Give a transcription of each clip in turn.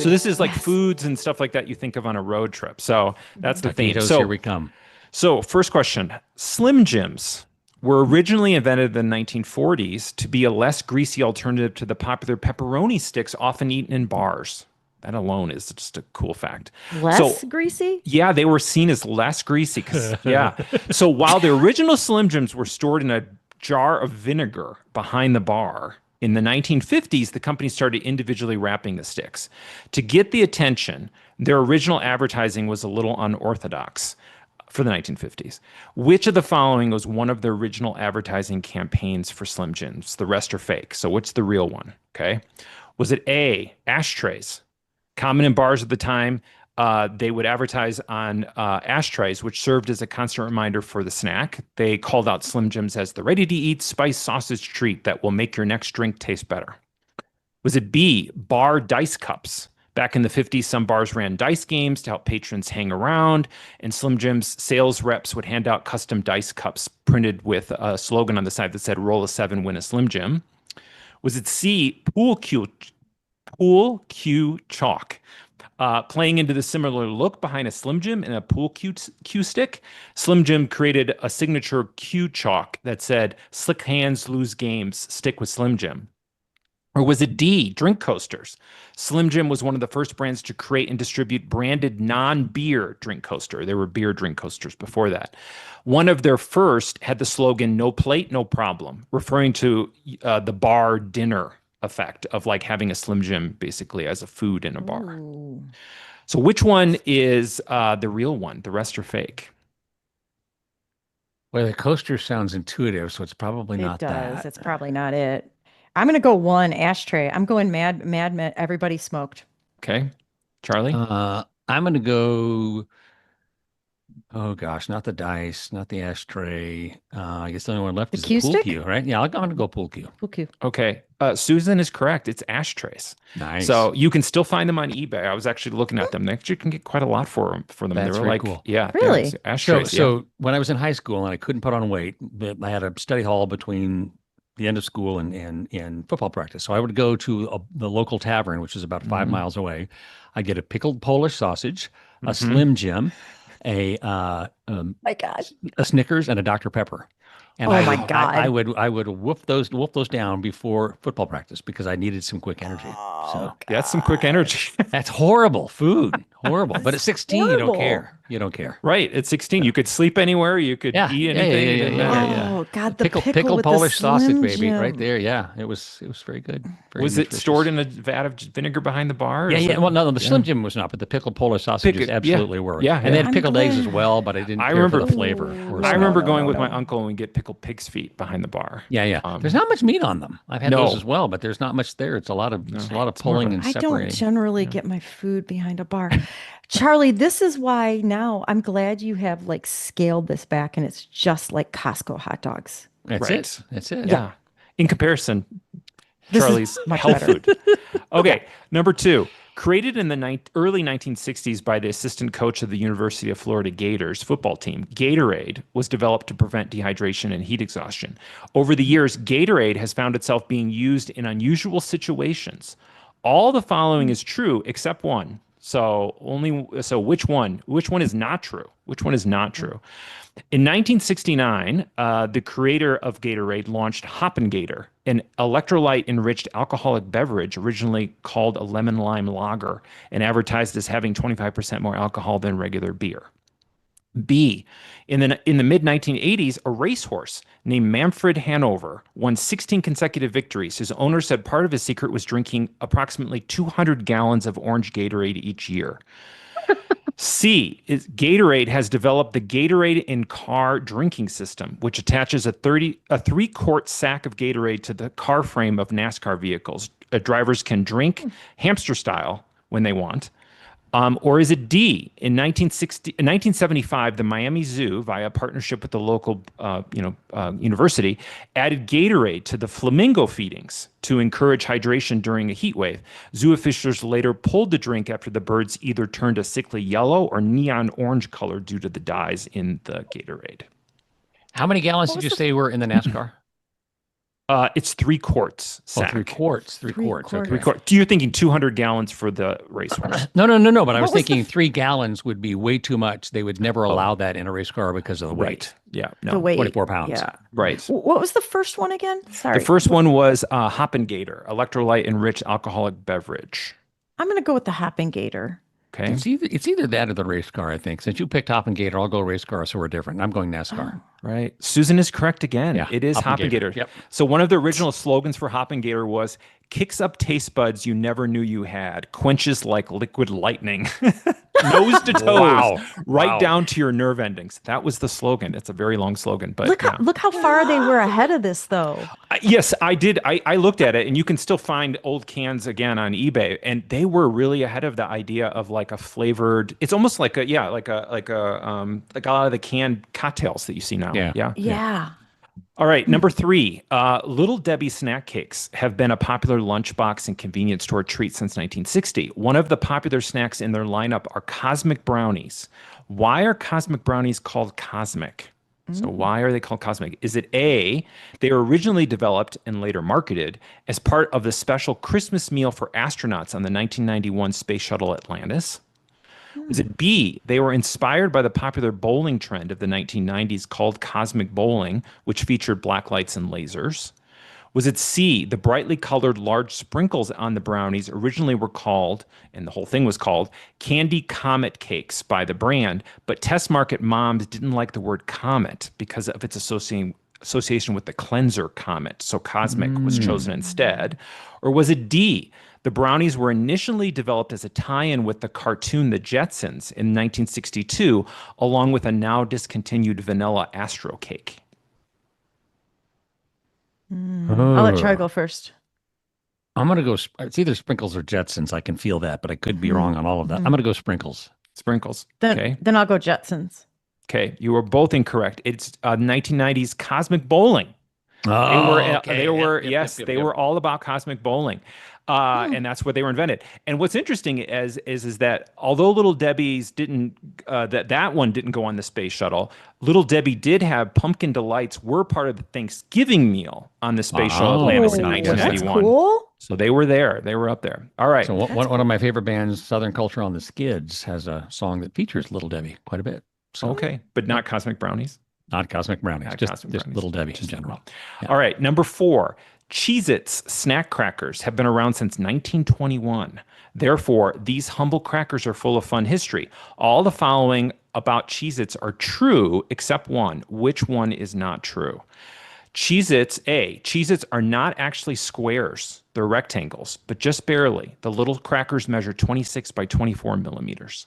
So this is like foods and stuff like that you think of on a road trip. So that's the theme. Taquitos, here we come. So first question, Slim Jims were originally invented in the 1940s to be a less greasy alternative to the popular pepperoni sticks often eaten in bars. That alone is just a cool fact. So Less greasy? yeah, they were seen as less greasy because, yeah. So while the original Slim Jims were stored in a jar of vinegar behind the bar, in the 1950s, the company started individually wrapping the sticks. To get the attention, their original advertising was a little unorthodox for the 1950s. Which of the following was one of the original advertising campaigns for Slim Jims? The rest are fake. So what's the real one? Okay. Was it A, ashtrays? Common in bars at the time, they would advertise on ashtrays, which served as a constant reminder for the snack. They called out Slim Jims as the ready-to-eat spice sausage treat that will make your next drink taste better. Was it B, bar dice cups? Back in the 50s, some bars ran dice games to help patrons hang around, and Slim Jim's sales reps would hand out custom dice cups printed with a slogan on the side that said, roll a 7, win a Slim Jim. Was it C, pool cue chalk? Playing into the similar look behind a Slim Jim and a pool cue stick, Slim Jim created a signature cue chalk that said, slick hands lose games, stick with Slim Jim. Or was it D, drink coasters? Slim Jim was one of the first brands to create and distribute branded non-beer drink coaster. There were beer drink coasters before that. One of their first had the slogan, no plate, no problem, referring to the bar dinner effect of like having a Slim Jim basically as a food in a bar. Ooh. So which one is the real one? The rest are fake. Well, the coaster sounds intuitive, so it's probably It not does. that. It's probably not it. I'm gonna go one ashtray. I'm going mad. Everybody smoked. Okay. Charlie? I'm going to go, oh gosh, not the dice, not the ashtray. I guess the only one left The is the cue pool stick? cue, right? Yeah, I'm going to go pool cue. Cool, cute. Okay. Susan is correct. It's ashtrays. Nice. So you can still find them on eBay. I was actually looking at them. They actually can get quite a lot for them. That's They were very like, cool. yeah, Really? yeah, So, ashtrays. Yeah. so when I was in high school and I couldn't put on weight, but I had a study hall between the end of school and football practice. So I would go to the local tavern, which is about 5 miles away. I get a pickled Polish sausage, a Slim Jim, a My God. a Snickers, and a Dr. Pepper. And Oh I my would, God. I would whoop those down before football practice because I needed some quick energy. So That's some quick energy. that's horrible food, horrible. But at 16, you don't horrible. care. You don't care. Right. At 16, you could sleep anywhere. You could Yeah, eat yeah, anything. yeah, It yeah, didn't yeah, matter. yeah. Oh God, the pickle Pickle with Polish the sausage, Slim baby, right Jim. there. Yeah, it was very good. Very Was it nutritious. stored in a vat of vinegar behind the bar? Or Yeah, is yeah. it- Well, no, the yeah. Slim Jim was not, but the pickled Polish sausages Pick it- yeah. absolutely were. Yeah, And they yeah. had pickled eggs as glad. well, but I didn't I care for remember- the flavor. Ooh. I No, remember no, going no, with my no. uncle and we'd get pickled pig's feet behind the bar. Yeah, yeah. Um, There's not much meat on them. I've had No. those as well, but there's not much there. It's a lot of No. pulling It's more of and I don't separating. generally get my food behind a bar. Charlie, this is why now I'm glad you have like scaled this back and it's just like Costco hot dogs. That's Right. it. That's it. Yeah. In comparison, This is Charlie's much health better. food. Okay. Number 2. Created in the early 1960s by the assistant coach of the University of Florida Gators football team, Gatorade was developed to prevent dehydration and heat exhaustion. Over the years, Gatorade has found itself being used in unusual situations. All the following is true except one. So which one? Which one is not true? Which one is not true? In 1969, the creator of Gatorade launched Hoppin' Gator, an electrolyte-enriched alcoholic beverage originally called a lemon lime lager and advertised as having 25% more alcohol than regular beer. B, in the mid 1980s, a racehorse named Manfred Hanover won 16 consecutive victories. His owner said part of his secret was drinking approximately 200 gallons of orange Gatorade each year. C is Gatorade has developed the Gatorade in car drinking system, which attaches a 3-quart sack of Gatorade to the car frame of NASCAR vehicles. Drivers can drink hamster style when they want. Or is it D? In 1975, the Miami Zoo, via partnership with the local university, added Gatorade to the flamingo feedings to encourage hydration during a heat wave. Zoo officials later pulled the drink after the birds either turned a sickly yellow or neon orange color due to the dyes in the Gatorade. How many gallons What did was you the say were in the NASCAR? It's 3 quarts Oh, sack. 3 quarts. 3 Three quarts. Okay. 3 quarts. You're thinking 200 gallons for the racehorse. No. But I was What was the thinking 3 gallons would be way too much. They would never allow that in a race car because of the weight. Right. Yeah. The No. weight. 24 pounds. Yeah. Right. What was the first one again? Sorry. The first one was Hoppin' Gator, electrolyte enriched alcoholic beverage. I'm going to go with the Hopping Gator. Okay. It's either that or the race car, I think. Since you picked Hop and Gator, I'll go race car, so we're different. I'm going NASCAR. Right. Susan is correct again. Yeah, It is Hoppin' Hoppin' Gator. Gator. Yep. So one of the original slogans for Hoppin' Gator was kicks up taste buds you never knew you had, quenches like liquid lightning, nose to toes, Wow. right Wow. down to your nerve endings. That was the slogan. It's a very long slogan, but Look how far they were ahead of this, though. Yes, I did. I looked at it, and you can still find old cans again on eBay, and they were really ahead of the idea of like a flavored. It's almost like a like a lot of the canned cocktails that you see now. Yeah. Yeah. All right, number 3. Little Debbie snack cakes have been a popular lunchbox and convenience store treat since 1960. One of the popular snacks in their lineup are Cosmic Brownies. Why are Cosmic Brownies called Cosmic? So why are they called Cosmic? Is it A, they were originally developed and later marketed as part of the special Christmas meal for astronauts on the 1991 Space Shuttle Atlantis? Is it B, they were inspired by the popular bowling trend of the 1990s called Cosmic Bowling, which featured black lights and lasers? Was it C, the brightly colored large sprinkles on the brownies originally were called, and the whole thing was called, Candy Comet Cakes by the brand, but test market moms didn't like the word comet because of its association with the cleanser comet, so Cosmic was chosen instead? Or was it D, the brownies were initially developed as a tie-in with the cartoon The Jetsons in 1962, along with a now discontinued vanilla Astro cake? I'll let Charlie go first. I'm going to go. It's either sprinkles or Jetsons. I can feel that, but I could be wrong on all of that. I'm going to go sprinkles. Sprinkles. Then, Okay. then I'll go Jetsons. Okay. You were both incorrect. It's 1990s Cosmic Bowling. Oh, They were they were all about cosmic bowling, and that's where they were invented. And what's interesting is that although Little Debbie's didn't that one didn't go on the space shuttle, Little Debbie did have pumpkin delights were part of the Thanksgiving meal on the space shuttle Atlantis in nice. 1991. That's cool. So they were there. They were up there. All right. So one of my favorite bands, Southern Culture on the Skids, has a song that features Little Debbie quite a bit. So Okay, but not Cosmic Brownies. not Cosmic Brownies, Not just Cosmic just Brownies. Little Debbie in Just general. Yeah. All right, number 4. Cheez-Its snack crackers have been around since 1921. Therefore, these humble crackers are full of fun history. All the following about Cheez-Its are true except one. Which one is not true? Cheez-Its, A, Cheez-Its are not actually squares. They're rectangles, but just barely. The little crackers measure 26 by 24 millimeters.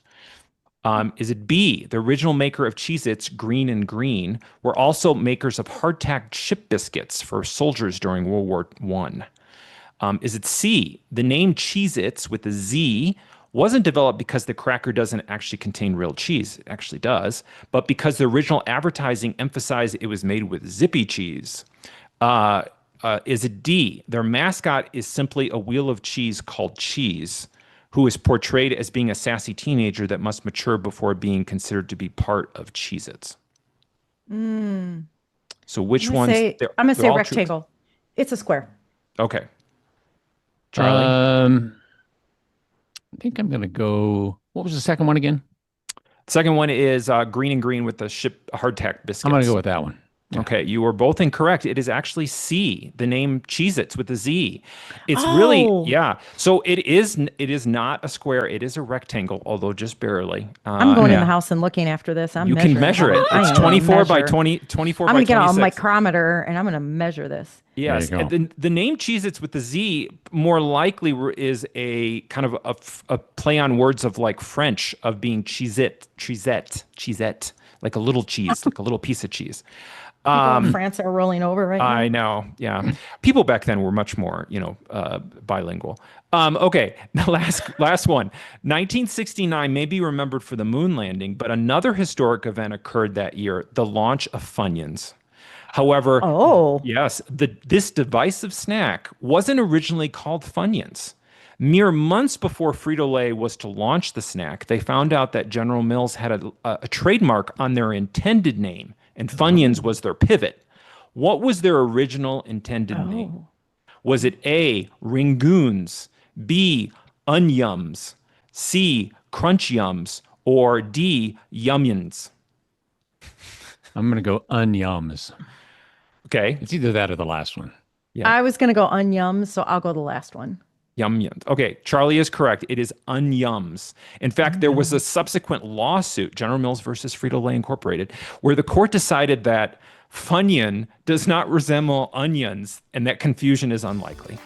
Is it B, the original maker of Cheez-Its, Green and Green, were also makers of hardtack chip biscuits for soldiers during World War I? Is it C, the name Cheez-Its with a Z wasn't developed because the cracker doesn't actually contain real cheese, it actually does, but because the original advertising emphasized it was made with zippy cheese? Is it D, their mascot is simply a wheel of cheese called Cheese, who is portrayed as being a sassy teenager that must mature before being considered to be part of Cheez-Its? So which ones? I'm gonna say they're all true. rectangle. It's a square. Okay. Charlie? I think I'm going to go. What was the second one again? Second one is Green and Green with the hardtack biscuits. I'm going to go with that one. Okay, you were both incorrect. It is actually C, the name Cheez-Its with a Z. It's really, yeah. So it is not a square. It is a rectangle, although just barely. I'm going in yeah. the house and looking after this. You can measure it. I It's am gonna 24 by measure. 20, 24 I'm by going to get 26. a micrometer and I'm going to measure this. Yes, There you go. and the name Cheez-Its with the Z more likely is a kind of a play on words of like French of being Cheezette, like a little cheese, like a little piece of cheese. People in France are rolling over right now. I know, yeah. People back then were much more, bilingual. Okay, the last one. 1969 may be remembered for the moon landing, but another historic event occurred that year: the launch of Funyuns. However, yes, this divisive snack wasn't originally called Funyuns. Mere months before Frito-Lay was to launch the snack, they found out that General Mills had a trademark on their intended name, and Funyuns was their pivot. What was their original intended name? Oh. Was it A, Ringoons, B, Unyums, C, Crunch Yums, or D, Yumyans? I'm going to go Unyums. Okay. It's either that or the last one. Yeah. I was going to go Unyums, so I'll go the last one. Yumyums. Okay, Charlie is correct. It is Unyums. In fact, there was a subsequent lawsuit, General Mills versus Frito-Lay Incorporated, where the court decided that Funyun does not resemble onions and that confusion is unlikely.